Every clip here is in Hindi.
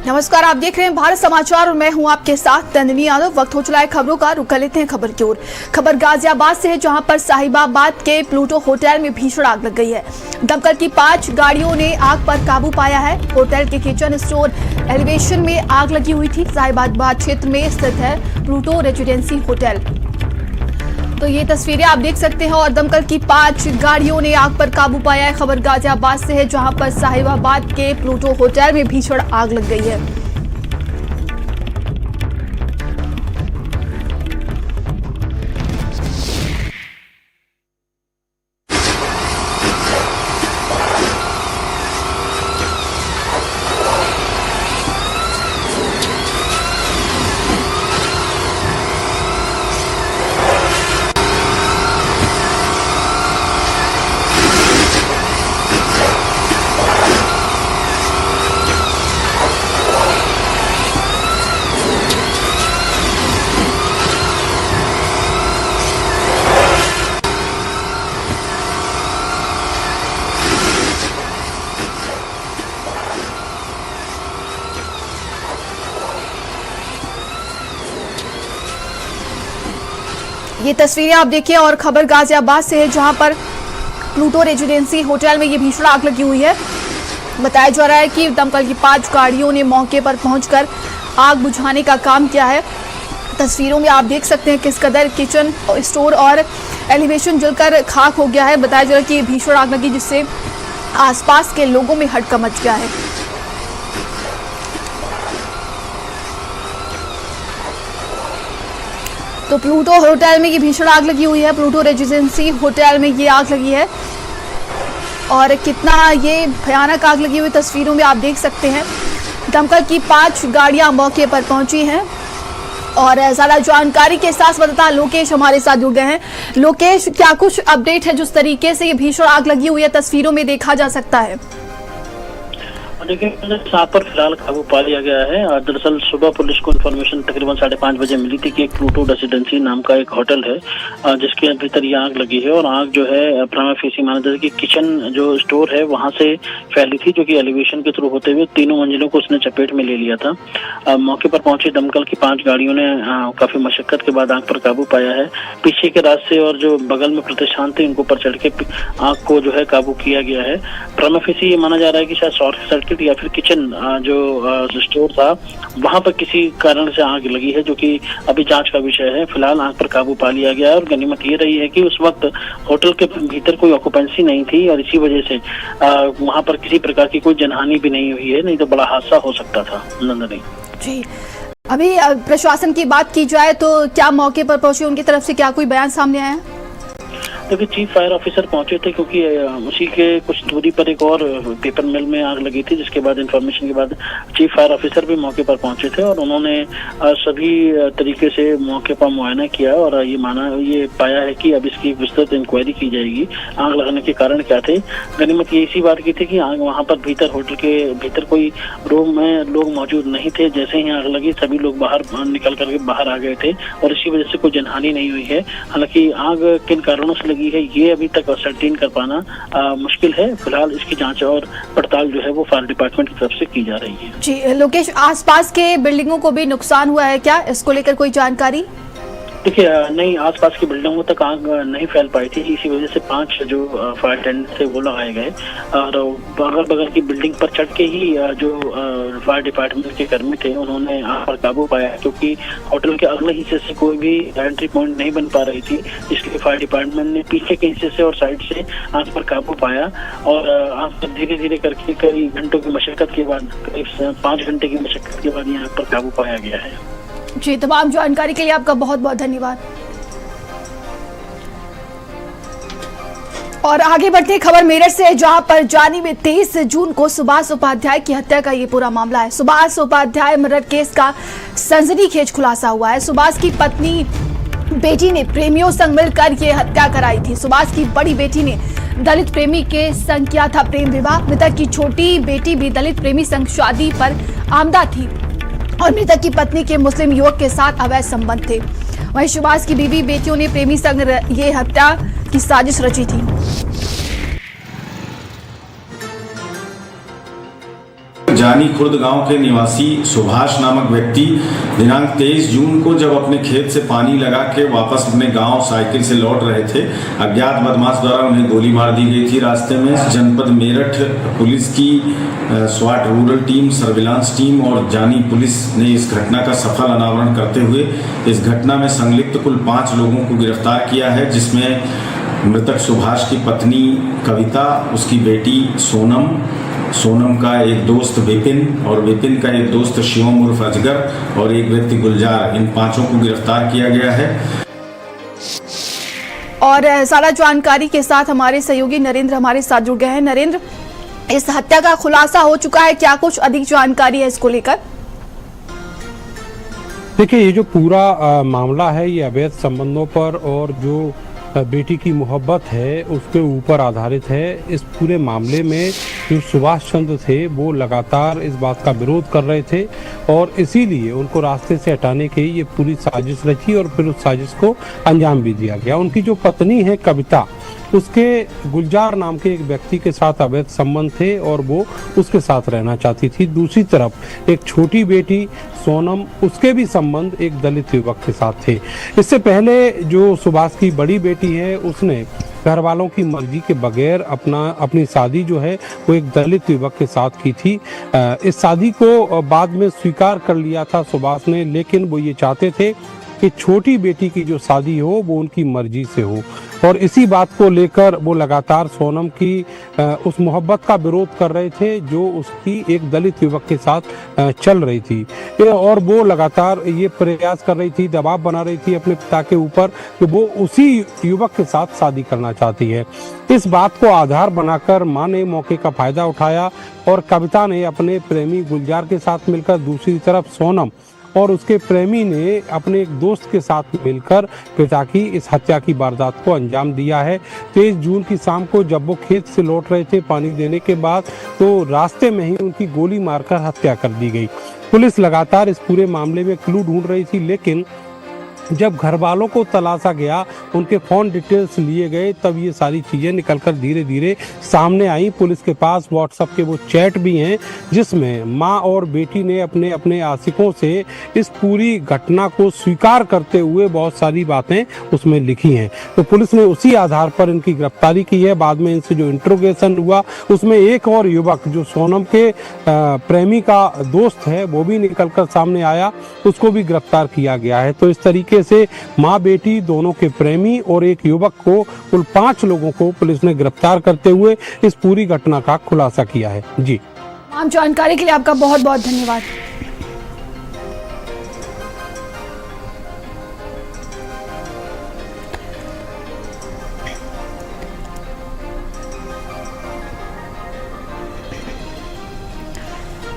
नमस्कार, आप देख रहे हैं भारत समाचार और मैं हूं आपके साथ नंदिनी यादव। वक्त हो चला है खबरों का, रुक कर लेते हैं खबर की ओर। खबर गाजियाबाद से है, जहां पर साहिबाबाद के प्लूटो होटल में भीषण आग लग गई है। दमकल की 5 गाड़ियों ने आग पर काबू पाया है। होटल के किचन स्टोर एलिवेशन में आग लगी हुई थी। साहिबाबाद क्षेत्र में स्थित है प्लूटो रेजिडेंसी होटल। तो ये तस्वीरें आप देख सकते हैं और दमकल की 5 गाड़ियों ने आग पर काबू पाया है। खबर गाजियाबाद से है, जहां पर साहिबाबाद के प्लूटो होटल में भीषण आग लग गई है। ये तस्वीरें आप देखिए और खबर गाजियाबाद से है, जहां पर प्लूटो रेजिडेंसी होटल में ये भीषण आग लगी हुई है। बताया जा रहा है कि दमकल की 5 गाड़ियों ने मौके पर पहुंचकर आग बुझाने का काम किया है। तस्वीरों में आप देख सकते हैं किस कदर किचन स्टोर और एलिवेशन जलकर खाक हो गया है। बताया जा रहा है कि भीषण आग लगी, जिससे आसपास के लोगों में हड़कंप मच गया है। तो प्लूटो होटल में ये भीषण आग लगी हुई है। प्लूटो रेजिडेंसी होटल में ये आग लगी है और कितना ये भयानक आग लगी हुई तस्वीरों में आप देख सकते हैं। दमकल की 5 गाड़ियां मौके पर पहुंची हैं और ज्यादा जानकारी के साथ बताता लोकेश हमारे साथ जुड़ गए हैं। लोकेश, क्या कुछ अपडेट है जिस तरीके से ये भीषण आग लगी हुई है तस्वीरों में देखा जा सकता है? देखिए, सांप पर फिलहाल काबू पा लिया गया है। दरअसल सुबह पुलिस को इन्फॉर्मेशन तकरीबन 5:30 बजे मिली थी कि एक प्लूटो रेजिडेंसी नाम का एक होटल है जिसके भीतर ये आग लगी है और आग जो है प्राइमा फेसी माना जाता है कि किचन जो स्टोर है वहां से फैली थी, जो कि एलिवेशन के थ्रू होते हुए 3 मंजिलों को उसने चपेट में ले लिया था। मौके पर पहुंची दमकल की 5 गाड़ियों ने काफी मशक्कत के बाद आग पर काबू पाया है। पीछे के रास्ते और जो बगल में प्रतिष्ठान थे इनको ऊपर चढ़ के आग को जो है काबू किया गया है। प्राइमा फेसी ये माना जा रहा है कि शायद शॉर्ट सर्किट या फिर किचन जो स्टोर था वहां पर किसी कारण से आग लगी है, जो कि अभी जांच का विषय है। फिलहाल आग पर काबू पा लिया गया है और गनीमत ये रही है कि उस वक्त होटल के भीतर कोई ऑक्यूपेंसी नहीं थी और इसी वजह से वहां पर किसी प्रकार की कोई जनहानि भी नहीं हुई है, नहीं तो बड़ा हादसा हो सकता था। नंदनी जी, अभी प्रशासन की बात की जाए तो क्या मौके पर पहुंचे, उनकी तरफ से क्या कोई बयान सामने आया? देखिए, चीफ फायर ऑफिसर पहुंचे थे क्योंकि उसी के कुछ दूरी पर एक और पेपर मिल में आग लगी थी, जिसके बाद इन्फॉर्मेशन के बाद चीफ फायर ऑफिसर भी मौके पर पहुंचे थे और उन्होंने सभी तरीके से मौके पर मुआयना किया और ये पाया है कि अब इसकी विस्तृत इंक्वायरी की जाएगी। आग लगने के कारण क्या थे। गनीमत ये इसी बात की थी कि आग वहां पर भीतर होटल के भीतर कोई रूम में लोग मौजूद नहीं थे। जैसे ही आग लगी सभी लोग बाहर निकल करके बाहर आ गए थे और इसी वजह से कोई जनहानि नहीं हुई है। हालांकि आग किन कारणों से लगी है ये अभी तक सर्टेन कर पाना मुश्किल है। फिलहाल इसकी जांच और पड़ताल जो है वो फायर डिपार्टमेंट की तरफ से की जा रही है। जी लोकेश, आसपास के बिल्डिंगों को भी नुकसान हुआ है क्या, इसको लेकर कोई जानकारी? देखिए, नहीं, आसपास की बिल्डिंगों तक आग नहीं फैल पाई थी, इसी वजह से 5 जो फायर टेंडेंट थे वो लगाए गए और अगल बगल की बिल्डिंग पर चढ़ के ही जो फायर डिपार्टमेंट के कर्मी थे उन्होंने आग पर काबू पाया, क्योंकि होटल के अगले हिस्से से कोई भी एंट्री पॉइंट नहीं बन पा रही थी, इसलिए फायर डिपार्टमेंट ने पीछे के हिस्से से और साइड से आग पर काबू पाया और आग पर धीरे धीरे करके कई घंटों की मशक्कत के बाद, करीब 5 घंटे की मशक्कत के बाद ये आग पर काबू पाया गया है। जी, तमाम जानकारी के लिए आपका बहुत बहुत धन्यवाद। और आगे बढ़ते खबर मेरठ से, जहां पर जानी में 23 जून को सुभाष उपाध्याय की हत्या का ये पूरा मामला है। सुभाष उपाध्याय मर्डर केस का सनसनीखेज खुलासा हुआ है। सुभाष की पत्नी बेटी ने प्रेमियों संग मिलकर ये हत्या कराई थी। सुभाष की बड़ी बेटी ने दलित प्रेमी के संग किया था प्रेम विवाह। मृतक की छोटी बेटी भी दलित प्रेमी संग शादी पर आमदा थी और मृतक की पत्नी के मुस्लिम युवक के साथ अवैध संबंध थे। वहीं सुभाष की बीवी बेटियों ने प्रेमी संग ये हत्या की साजिश रची थी। जानी खुर्द गांव के निवासी सुभाष नामक व्यक्ति दिनांक 23 जून को जब अपने खेत से पानी लगा के वापस अपने गांव साइकिल से लौट रहे थे, अज्ञात बदमाश द्वारा उन्हें गोली मार दी गई थी। रास्ते में जनपद मेरठ पुलिस की स्वाट रूरल टीम, सर्विलांस टीम और जानी पुलिस ने इस घटना का सफल अनावरण करते हुए इस घटना में संलिप्त कुल 5 लोगों को गिरफ्तार किया है, जिसमें मृतक सुभाष की पत्नी कविता, उसकी बेटी सोनम, सोनम का एक दोस्त विपिन और विपिन का एक दोस्त शिवम उर्फ अजगर और एक व्यक्ति गुलजार, इन 5 को गिरफ्तार किया गया है। और सारा जानकारी के साथ हमारे सहयोगी नरेंद्र हमारे साथ जुड़ गए हैं। नरेंद्र, इस हत्या का खुलासा हो चुका है, क्या कुछ अधिक जानकारी है इसको लेकर? देखिए, ये जो पूरा मामला है ये अवैध संबंधों पर और जो बेटी की मोहब्बत है उसके ऊपर आधारित है। इस पूरे मामले में जो सुभाष चंद्र थे वो लगातार इस बात का विरोध कर रहे थे और इसीलिए उनको रास्ते से हटाने की ये पूरी साजिश रची और फिर उस साजिश को अंजाम भी दिया गया। उनकी जो पत्नी है कविता, उसके गुलजार नाम के एक व्यक्ति के साथ अवैध संबंध थे और वो उसके साथ रहना चाहती थी। दूसरी तरफ एक छोटी बेटी सोनम, उसके भी संबंध एक दलित युवक के साथ थे। इससे पहले जो सुभाष की बड़ी बेटी है उसने घर वालों की मर्जी के बगैर अपनी शादी जो है वो एक दलित युवक के साथ की थी। इस शादी को बाद में स्वीकार कर लिया था सुभाष ने, लेकिन वो ये चाहते थे कि छोटी बेटी की जो शादी हो वो उनकी मर्जी से हो और इसी बात को लेकर वो लगातार सोनम की उस मोहब्बत का विरोध कर रहे थे जो उसकी एक दलित युवक के साथ चल रही थी और वो लगातार ये प्रयास कर रही थी, दबाव बना रही थी अपने पिता के ऊपर कि वो उसी युवक के साथ शादी करना चाहती है। इस बात को आधार बनाकर मां ने मौके का फायदा उठाया और कविता ने अपने प्रेमी गुलजार के साथ मिलकर, दूसरी तरफ सोनम और उसके प्रेमी ने अपने एक दोस्त के साथ मिलकर पिता की इस हत्या की वारदात को अंजाम दिया है। 23 जून की शाम को जब वो खेत से लौट रहे थे पानी देने के बाद, तो रास्ते में ही उनकी गोली मारकर हत्या कर दी गई। पुलिस लगातार इस पूरे मामले में क्लू ढूंढ रही थी, लेकिन जब घर वालों को तलाशा गया, उनके फ़ोन डिटेल्स लिए गए, तब ये सारी चीज़ें निकलकर धीरे धीरे सामने आई। पुलिस के पास व्हाट्सएप के वो चैट भी हैं जिसमें माँ और बेटी ने अपने अपने आशिकों से इस पूरी घटना को स्वीकार करते हुए बहुत सारी बातें उसमें लिखी हैं। तो पुलिस ने उसी आधार पर इनकी गिरफ्तारी की है। बाद में इनसे जो इंट्रोगेशन हुआ उसमें एक और युवक जो सोनम के प्रेमी का दोस्त है वो भी निकलकर सामने आया, उसको भी गिरफ्तार किया गया है। तो इस तरीके से माँ बेटी दोनों के प्रेमी और एक युवक को, कुल 5 लोगों को पुलिस ने गिरफ्तार करते हुए इस पूरी घटना का खुलासा किया है। जी, तमाम जानकारी के लिए आपका बहुत बहुत धन्यवाद।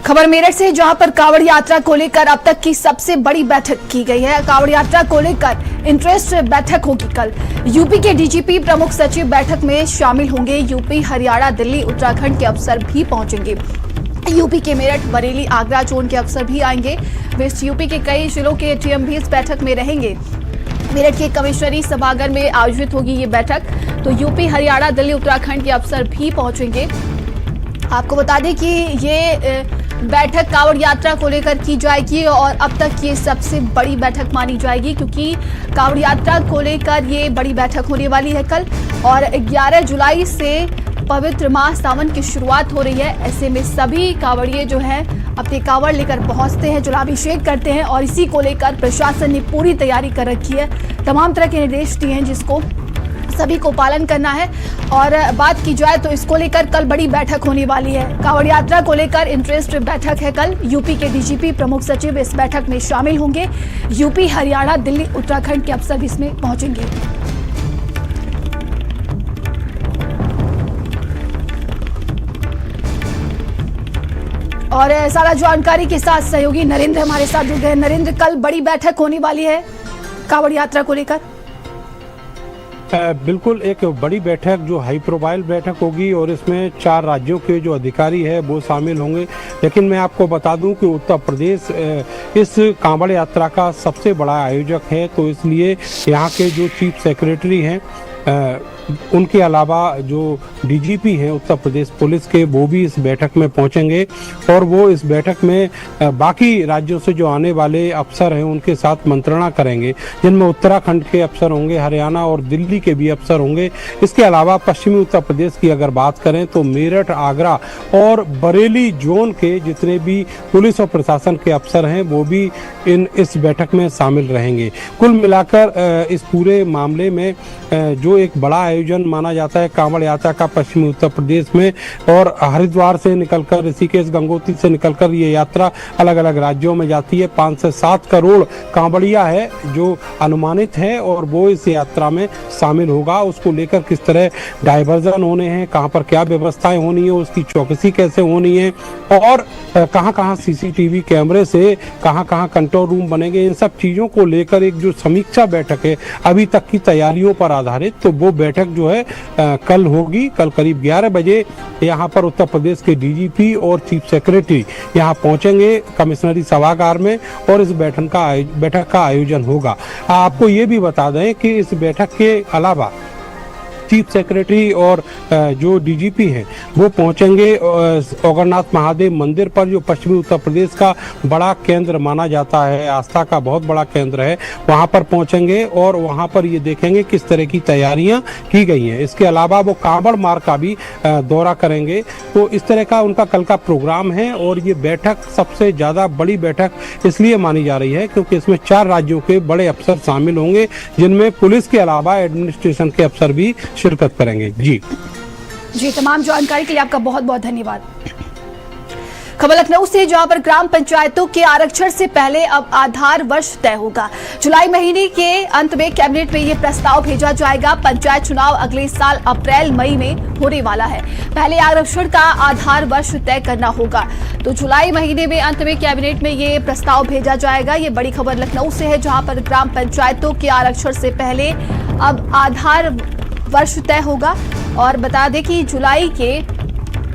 खबर मेरठ से, जहां पर कांवड़ यात्रा को लेकर अब तक की सबसे बड़ी बैठक की गई है। कांवड़ यात्रा को लेकर इंटरेस्ट बैठक होगी कल। यूपी के डीजीपी प्रमुख सचिव बैठक में शामिल होंगे। यूपी, हरियाणा, दिल्ली, उत्तराखंड के अफसर भी पहुंचेंगे। यूपी के मेरठ, बरेली, आगरा जोन के अफसर भी आएंगे। वेस्ट यूपी के कई जिलों के एटीएम भी इस बैठक में रहेंगे। मेरठ के कमिश्नरी सभागार में आयोजित होगी ये बैठक। तो यूपी, हरियाणा, दिल्ली, उत्तराखंड के अफसर भी पहुंचेंगे। आपको बता दें कि ये बैठक कांवड़ यात्रा को लेकर की जाएगी और अब तक ये सबसे बड़ी बैठक मानी जाएगी, क्योंकि कांवड़ यात्रा को लेकर ये बड़ी बैठक होने वाली है कल। और 11 जुलाई से पवित्र माह सावन की शुरुआत हो रही है। ऐसे में सभी कांवड़िए जो है अपने कांवड़ लेकर पहुंचते हैं, जलाभिषेक करते हैं और इसी को लेकर प्रशासन ने पूरी तैयारी कर रखी है। तमाम तरह के निर्देश दिए हैं जिसको सभी को पालन करना है। और बात की जाए तो इसको लेकर कल बड़ी बैठक होने वाली है। कांवड़ यात्रा को लेकर इंटरेस्ट बैठक है कल। यूपी के डीजीपी प्रमुख सचिव इस बैठक में शामिल होंगे। यूपी, हरियाणा, दिल्ली, उत्तराखंड के अफसर भी इसमें पहुंचेंगे। और सारा जानकारी के साथ सहयोगी नरेंद्र हमारे साथ जुड़ गए। नरेंद्र, कल बड़ी बैठक होने वाली है कांवड़ यात्रा को लेकर। बिल्कुल, एक बड़ी बैठक जो हाई प्रोफाइल बैठक होगी और इसमें 4 राज्यों के जो अधिकारी है वो शामिल होंगे। लेकिन मैं आपको बता दूं कि उत्तर प्रदेश इस कांवड़ यात्रा का सबसे बड़ा आयोजक है, तो इसलिए यहाँ के जो चीफ सेक्रेटरी हैं उनके अलावा जो डीजीपी हैं उत्तर प्रदेश पुलिस के, वो भी इस बैठक में पहुंचेंगे और वो इस बैठक में बाकी राज्यों से जो आने वाले अफसर हैं उनके साथ मंत्रणा करेंगे, जिनमें उत्तराखंड के अफसर होंगे, हरियाणा और दिल्ली के भी अफसर होंगे। इसके अलावा पश्चिमी उत्तर प्रदेश की अगर बात करें तो मेरठ, आगरा और बरेली जोन के जितने भी पुलिस और प्रशासन के अफसर हैं वो भी इस बैठक में शामिल रहेंगे। कुल मिलाकर इस पूरे मामले में जो एक बड़ा आयोजन माना जाता है कांवड़ यात्रा का पश्चिमी उत्तर प्रदेश में, और हरिद्वार से निकलकर ऋषिकेश, गंगोत्री से निकलकर ये यात्रा अलग अलग राज्यों में जाती है। 5 से 7 करोड़ कांवड़िया है जो अनुमानित है और वो इस यात्रा में शामिल होगा। उसको लेकर किस तरह डायवर्जन होने हैं, कहाँ पर क्या व्यवस्थाएं होनी है, उसकी चौकसी कैसे होनी है और कहाँ कहाँ सीसीटीवी कैमरे से कहाँ कहाँ कंट्रोल रूम बनेंगे, इन सब चीज़ों को लेकर एक जो समीक्षा बैठक है अभी तक की तैयारियों पर आधारित, तो वो बैठक जो है कल होगी। कल करीब 11 बजे यहाँ पर उत्तर प्रदेश के डीजीपी और चीफ सेक्रेटरी यहाँ पहुँचेंगे कमिश्नरी सभागार में और इस बैठक का आयोजन होगा। आपको ये भी बता दें कि इस बैठक के अलावा चीफ सेक्रेटरी और जो डीजीपी हैं वो पहुंचेंगे ओगरनाथ महादेव मंदिर पर, जो पश्चिमी उत्तर प्रदेश का बड़ा केंद्र माना जाता है, आस्था का बहुत बड़ा केंद्र है, वहां पर पहुंचेंगे और वहां पर ये देखेंगे किस तरह की तैयारियां की गई हैं। इसके अलावा वो कांवड़ मार्ग का भी दौरा करेंगे। तो इस तरह का उनका कल का प्रोग्राम है और ये बैठक सबसे ज़्यादा बड़ी बैठक इसलिए मानी जा रही है क्योंकि इसमें 4 राज्यों के बड़े अफसर शामिल होंगे, जिनमें पुलिस के अलावा एडमिनिस्ट्रेशन के अफसर भी शिरकत करेंगे। जी, तमाम जानकारी के लिए आपका बहुत बहुत धन्यवाद। खबर लखनऊ से, जहां पर ग्राम पंचायतों के आरक्षण से पहले अब आधार वर्ष तय होगा। जुलाई महीने के अंत में कैबिनेट में यह प्रस्ताव भेजा जाएगा। पंचायत चुनाव अगले साल अप्रैल मई में होने वाला है। पहले आरक्षण का आधार वर्ष तय करना होगा। तो जुलाई महीने में अंत में कैबिनेट में ये प्रस्ताव भेजा जाएगा। ये बड़ी खबर लखनऊ से है, जहां पर ग्राम पंचायतों के आरक्षण से पहले अब आधार वर्ष तय होगा। और बता दें कि जुलाई के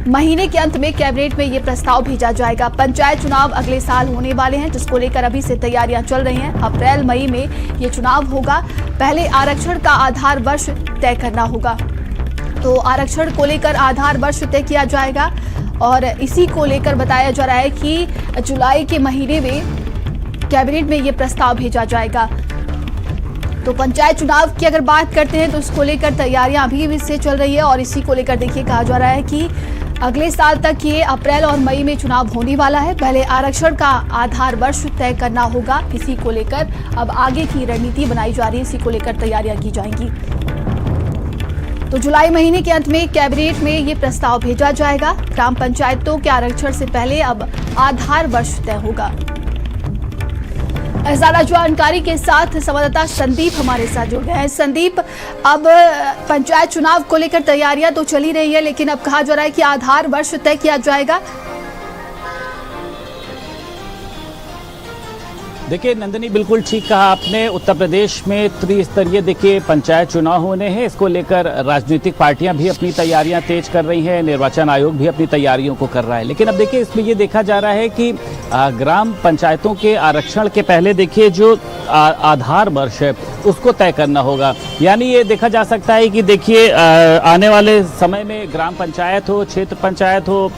महीने के अंत में कैबिनेट में ये प्रस्ताव भेजा जाएगा। पंचायत चुनाव अगले साल होने वाले हैं, जिसको लेकर अभी से तैयारियां चल रही हैं। अप्रैल मई में ये चुनाव होगा। पहले आरक्षण का आधार वर्ष तय करना होगा। तो आरक्षण को लेकर आधार वर्ष तय किया जाएगा और इसी को लेकर बताया जा रहा है कि जुलाई के महीने में कैबिनेट में ये प्रस्ताव भेजा जाएगा। तो पंचायत चुनाव की अगर बात करते हैं तो इसको लेकर तैयारियां अभी भी से चल रही है और इसी को लेकर देखिए कहा जा रहा है कि अगले साल तक ये अप्रैल और मई में चुनाव होने वाला है। पहले आरक्षण का आधार वर्ष तय करना होगा। इसी को लेकर अब आगे की रणनीति बनाई जा रही है, इसी को लेकर तैयारियां की जाएंगी। तो जुलाई महीने के अंत में कैबिनेट में ये प्रस्ताव भेजा जाएगा। ग्राम पंचायतों के आरक्षण से पहले अब आधार वर्ष तय होगा। ज्यादा जानकारी के साथ संवाददाता संदीप हमारे साथ जुड़ गए हैं। संदीप, अब पंचायत चुनाव को लेकर तैयारियां तो चली रही है, लेकिन अब कहा जा रहा है कि आधार वर्ष तय किया जाएगा। देखिए नंदिनी, बिल्कुल ठीक कहा आपने। उत्तर प्रदेश में त्रिस्तरीय देखिए पंचायत चुनाव होने हैं। इसको लेकर राजनीतिक पार्टियां भी अपनी तैयारियां तेज कर रही हैं, निर्वाचन आयोग भी अपनी तैयारियों को कर रहा है। लेकिन अब देखिए इसमें ये देखा जा रहा है कि ग्राम पंचायतों के आरक्षण के पहले देखिए जो आधार वर्ष है उसको तय करना होगा। यानी ये देखा जा सकता है कि देखिए आने वाले समय में ग्राम पंचायत हो, क्षेत्र पंचायत हो,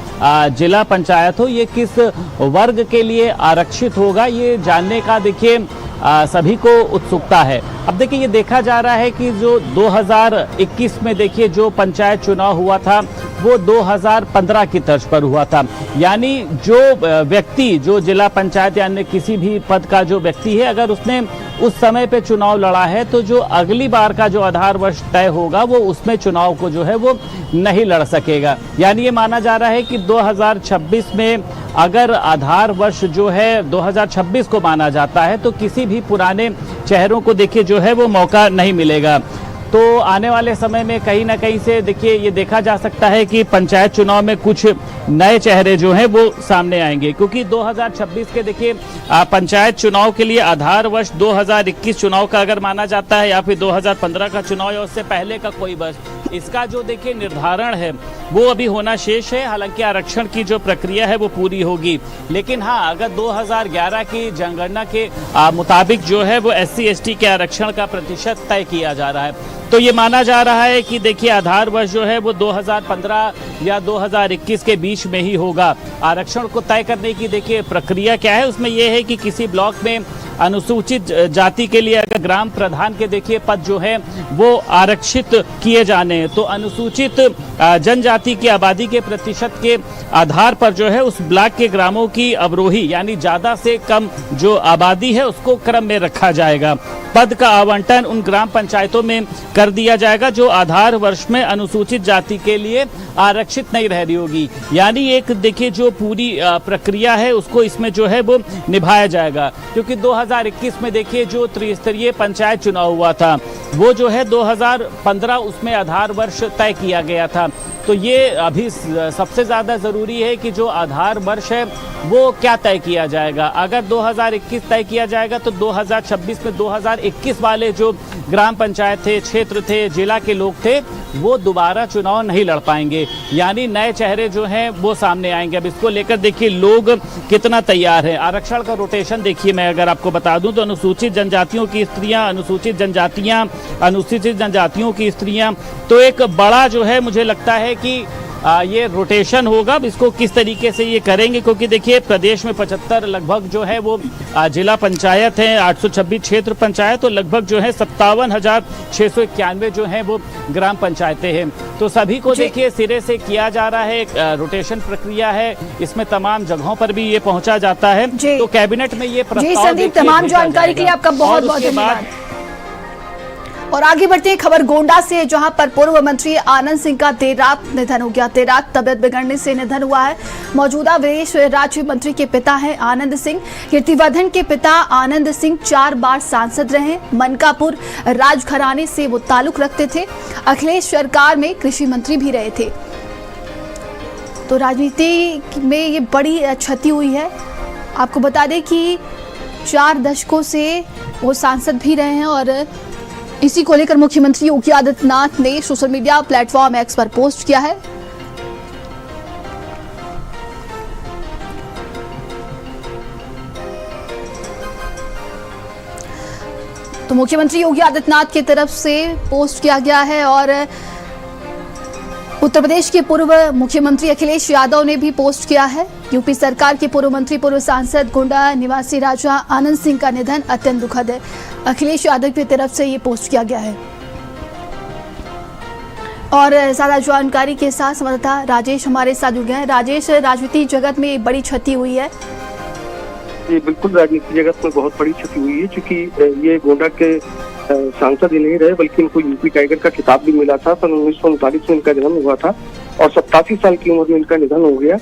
जिला पंचायत हो, ये किस वर्ग के लिए आरक्षित होगा ये जानने का देखिए सभी को उत्सुकता है। अब देखिए ये देखा जा रहा है कि जो 2021 में देखिए जो पंचायत चुनाव हुआ था वो 2015 की तर्ज पर हुआ था। यानी जो व्यक्ति जो जिला पंचायत यानी किसी भी पद का जो व्यक्ति है, अगर उसने उस समय पे चुनाव लड़ा है तो जो अगली बार का जो आधार वर्ष तय होगा वो उसमें चुनाव को जो है वो नहीं लड़ सकेगा। यानी ये माना जा रहा है कि 2026 में अगर आधार वर्ष जो है 2026 को माना जाता है तो किसी भी पुराने चेहरों को देखिए जो है वो मौका नहीं मिलेगा। तो आने वाले समय में कहीं ना कहीं से देखिए ये देखा जा सकता है कि पंचायत चुनाव में कुछ नए चेहरे जो हैं वो सामने आएंगे, क्योंकि 2026 के देखिए पंचायत चुनाव के लिए आधार वर्ष 2021 चुनाव का अगर माना जाता है या फिर 2015 का चुनाव या उससे पहले का कोई वर्ष, इसका जो देखिए निर्धारण है वो अभी होना शेष है। हालांकि आरक्षण की जो प्रक्रिया है वो पूरी होगी, लेकिन हाँ, अगर 2011 की जनगणना के मुताबिक जो है वो SC ST के आरक्षण का प्रतिशत तय किया जा रहा है, तो ये माना जा रहा है कि देखिए आधार वर्ष जो है वो 2015 या 2021 के बीच में ही होगा। आरक्षण को तय करने की देखिए प्रक्रिया क्या है, उसमें यह है कि किसी ब्लॉक में अनुसूचित जाति के लिए अगर ग्राम प्रधान के देखिए पद जो है वो आरक्षित किए जाने हैं, तो अनुसूचित जनजाति की आबादी के प्रतिशत के आधार पर जो है उस ब्लॉक के ग्रामों की अवरोही यानी ज्यादा से कम जो आबादी है उसको क्रम में रखा जाएगा। पद का आवंटन उन ग्राम पंचायतों में कर दिया जाएगा जो आधार वर्ष में अनुसूचित जाति के लिए आरक्षित नहीं रह रही होगी। यानी एक देखिए जो पूरी प्रक्रिया है उसको इसमें जो है वो निभाया जाएगा, क्योंकि 2021 में देखिए जो त्रिस्तरीय पंचायत चुनाव हुआ था वो जो है 2015 उसमें आधार वर्ष तय किया गया था। तो ये अभी सबसे ज़्यादा ज़रूरी है कि जो आधार वर्ष है वो क्या तय किया जाएगा। अगर 2021 तय किया जाएगा तो 2026 में 2021 वाले जो ग्राम पंचायत थे, क्षेत्र थे, जिला के लोग थे, वो दोबारा चुनाव नहीं लड़ पाएंगे, यानी नए चेहरे जो हैं वो सामने आएंगे। अब इसको लेकर देखिए लोग कितना तैयार हैं। आरक्षण का रोटेशन देखिए, मैं अगर आपको बता दूं तो अनुसूचित जनजातियों की स्त्रियां, अनुसूचित जनजातियों की स्त्रियां, तो एक बड़ा जो है मुझे लगता है कि ये रोटेशन होगा। इसको किस तरीके से ये करेंगे, क्योंकि देखिए प्रदेश में 75 लगभग जो है वो जिला पंचायत है, 826 क्षेत्र पंचायत, तो लगभग जो है 57,691 जो है वो ग्राम पंचायतें हैं। तो सभी को देखिए सिरे से किया जा रहा है, एक रोटेशन प्रक्रिया है, इसमें तमाम जगहों पर भी ये पहुंचा जाता है। तो कैबिनेट में ये प्रस्ताव संदीप, तमाम जानकारी के लिए आपका बहुत बहुत धन्यवाद। और आगे बढ़ते हैं खबर गोंडा से, जहां पर पूर्व मंत्री आनंद सिंह का देर रात निधन हो गया। देर रात तबियत बिगड़ने से निधन हुआ है। मौजूदा विदेश राज्य मंत्री के पिता हैं आनंद सिंह। कीर्तिवर्धन के पिता आनंद सिंह 4 बार सांसद रहे। मनकापुर राजघराने से वो ताल्लुक रखते थे। अखिलेश सरकार में कृषि मंत्री भी रहे थे। तो राजनीति में ये बड़ी क्षति हुई है। आपको बता दें कि 4 दशकों से वो सांसद भी रहे हैं और इसी को लेकर मुख्यमंत्री योगी आदित्यनाथ ने सोशल मीडिया प्लेटफॉर्म X पर पोस्ट किया है। तो मुख्यमंत्री योगी आदित्यनाथ की तरफ से पोस्ट किया गया है और उत्तर प्रदेश के पूर्व मुख्यमंत्री अखिलेश यादव ने भी पोस्ट किया है। यूपी सरकार के पूर्व मंत्री, पूर्व सांसद, गोंडा निवासी राजा आनंद सिंह का निधन अत्यंत दुखद है। अखिलेश यादव की तरफ से ये पोस्ट किया गया है। और ज्यादा जानकारी के साथ संवाददाता राजेश हमारे साथ जुड़ गए हैं। राजेश, राजनीतिक जगत में बड़ी क्षति हुई है। ये बिल्कुल राजनीतिक जगत में बहुत बड़ी क्षति हुई है, क्योंकि ये गोंडा के सांसद ही नहीं रहे बल्कि इनको यूपी टाइगर का खिताब भी मिला था। सन 1939 में इनका जन्म हुआ था और 87 साल की उम्र में इनका निधन हो गया,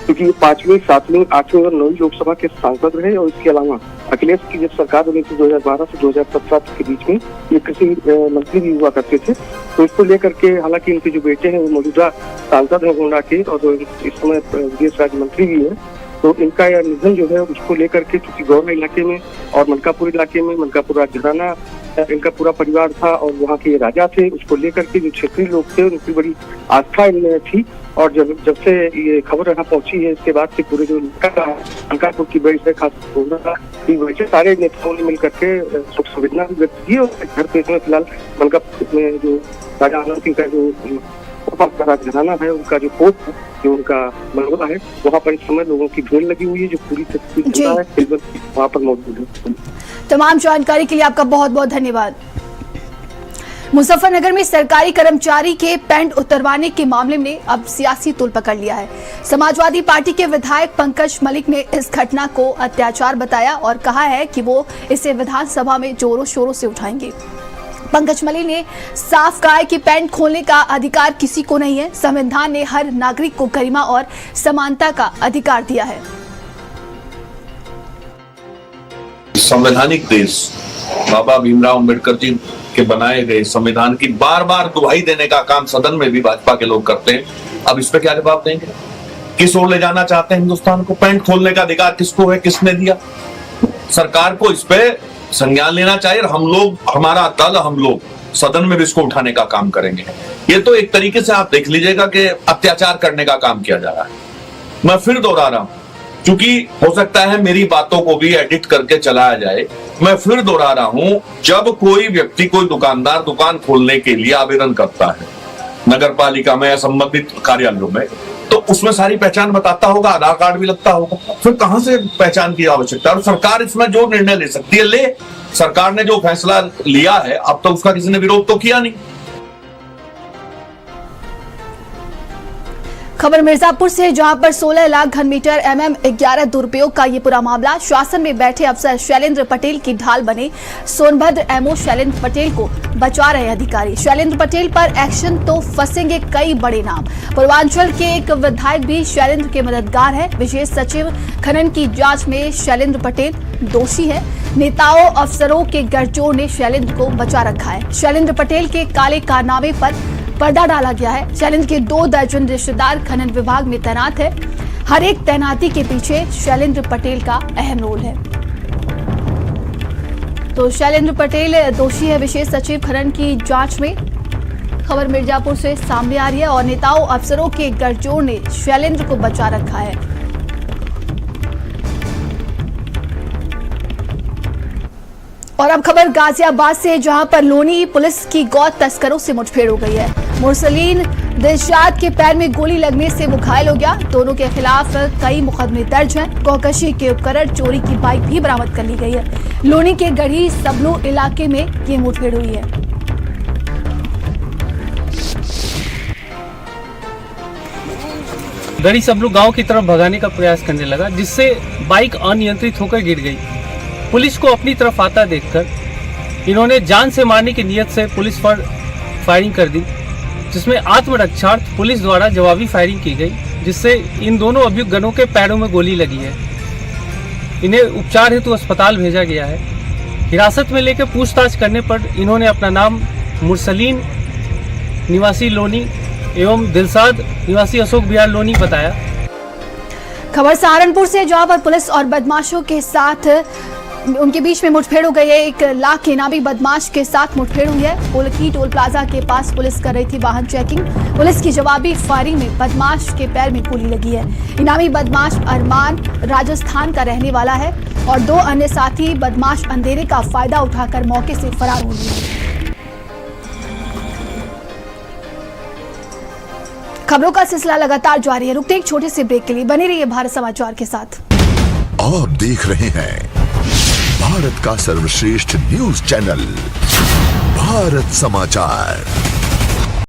क्योंकि ये 5वीं, 7वीं, 8वीं और 9वीं लोकसभा के सांसद रहे। और इसके अलावा अखिलेश की जब सरकार बनी थी 2012 से 2017 के बीच में, ये कृषि मंत्री भी हुआ करते थे। तो इसको लेकर के हालांकि इनके जो बेटे हैं वो मौजूदा सांसद हैं गोंडा के और इस समय विदेश राज्य मंत्री भी है। तो इनका यह निधन जो है उसको लेकर के, चूंकि गौरा इलाके में और मनकापुर इलाके में, मनकापुर राजघराना इनका पूरा परिवार था और वहाँ के राजा थे, उसको लेकर के जो क्षेत्रीय लोग थे उनकी बड़ी आस्था इनमें थी। और जब से ये खबर यहाँ पहुंची है, इसके बाद से पूरे जो मनकापुर की बेस है, खास वैसे सारे नेताओं ने मिलकर के शोक संवेदना भी व्यक्त की। और घर पे इसमें फिलहाल मनकापुर में जो राजा आनंद सिंह का जो राजघराना है, उनका जो कोर्ट है, जो उनका मलबा है, वहाँ पर इस समय लोगों की भीड़ लगी हुई है, जो पूरी तस्वीर है वहाँ पर मौजूद है। तमाम जानकारी के लिए आपका बहुत बहुत धन्यवाद। मुजफ्फरनगर में सरकारी कर्मचारी के पैंट उतरवाने के मामले में अब सियासी तूल पकड़ लिया है। समाजवादी पार्टी के विधायक पंकज मलिक ने इस घटना को अत्याचार बताया और कहा है कि वो इसे विधानसभा में जोरों शोरों से उठाएंगे। पंकज मलिक ने साफ कहा है कि पैंट खोलने का अधिकार किसी को नहीं है। संविधान ने हर नागरिक को गरिमा और समानता का अधिकार दिया है। संवैधानिक देश बाबा भीमराव अंबेडकर जी के बनाए गए संविधान की बार बार दुहाई देने का काम सदन में भी भाजपा के लोग करते हैं। अब इस पे क्या जवाब देंगे? किस ओर ले जाना चाहते हैं हिंदुस्तान को? पैंट खोलने का अधिकार किसको है, किसने दिया? सरकार को इस पे संज्ञान लेना चाहिए। हम लोग, हमारा दल, हम लोग सदन में भी इसको उठाने का काम करेंगे। ये तो एक तरीके से आप देख लीजिएगा कि अत्याचार करने का काम किया जा रहा है। मैं फिर दोहरा रहा हूं, क्योंकि हो सकता है मेरी बातों को भी एडिट करके चलाया जाए। मैं फिर दोहरा रहा हूं, जब कोई व्यक्ति, कोई दुकानदार दुकान खोलने के लिए आवेदन करता है नगर पालिका में या संबंधित कार्यालयों में, तो उसमें सारी पहचान बताता होगा, आधार कार्ड भी लगता होगा। फिर कहां से पहचान की आवश्यकता है? और सरकार इसमें जो निर्णय ले सकती है ले। सरकार ने जो फैसला लिया है, अब तक उसका किसी ने विरोध तो किया नहीं। खबर मिर्जापुर से, जहां पर 16 लाख घन मीटर MM11 दुरुपयोग का ये पूरा मामला। शासन में बैठे अफसर शैलेंद्र पटेल की ढाल बने। सोनभद्र MO शैलेंद्र पटेल को बचा रहे अधिकारी। शैलेंद्र पटेल पर एक्शन तो फंसेंगे कई बड़े नाम। पूर्वांचल के एक विधायक भी शैलेंद्र के मददगार है। विशेष सचिव खनन की जांच में शैलेंद्र पटेल दोषी है। नेताओं अफसरों के गठजोड़ ने शैलेंद्र को बचा रखा है। शैलेंद्र पटेल के काले कारनामे पर पर्दा डाला गया है। शैलेंद्र के 2 दर्जन रिश्तेदार खनन विभाग में तैनात है। हर एक तैनाती के पीछे शैलेंद्र पटेल का अहम रोल है। तो शैलेंद्र पटेल दोषी है विशेष सचिव खनन की जांच में। खबर मिर्जापुर से सामने आ रही है और नेताओं अफसरों के गठजोड़ ने शैलेंद्र को बचा रखा है। और अब खबर गाजियाबाद से, जहां पर लोनी पुलिस की गौ तस्करों से मुठभेड़ हो गई है। मुरसलीन दिलशाद के पैर में गोली लगने से वो घायल हो गया। दोनों के खिलाफ कई मुकदमे दर्ज हैं। गौकशी के उपकरण, चोरी की बाइक भी बरामद कर ली गई है। लोनी के गढ़ी सबलू इलाके में ये मुठभेड़ हुई है। गढ़ी सबलू गांव की तरफ भगाने का प्रयास करने लगा, जिससे बाइक अनियंत्रित होकर गिर गई। पुलिस को अपनी तरफ आता देखकर इन्होंने जान से मारने की नियत से पुलिस पर फायरिंग कर दी, जिसमें आत्मरक्षार्थ पुलिस द्वारा जवाबी फायरिंग की गई, जिससे इन दोनों अभियुक्तगणों के पैरों में गोली लगी है। इन्हें उपचार हेतु अस्पताल भेजा गया है। हिरासत में लेकर पूछताछ करने पर इन्होंने अपना नाम मुरसलीन निवासी लोनी एवं दिलसाद निवासी अशोक विहार लोनी बताया। खबर सहारनपुर से, जहां पर पुलिस और बदमाशों के साथ उनके बीच में मुठभेड़ हो गई है। 1 लाख के इनामी बदमाश के साथ मुठभेड़ हुई है। पोलकी टोल प्लाजा के पास पुलिस कर रही थी वाहन चेकिंग। पुलिस की जवाबी फायरिंग में बदमाश के पैर में गोली लगी है। इनामी बदमाश अरमान राजस्थान का रहने वाला है और 2 अन्य साथी बदमाश अंधेरे का फायदा उठाकर मौके से फरार हो गए। खबरों का सिलसिला लगातार जारी है। रुकते एक छोटे से ब्रेक के लिए, बने रहिए भारत समाचार के साथ। आप देख रहे हैं भारत का सर्वश्रेष्ठ न्यूज चैनल भारत समाचार।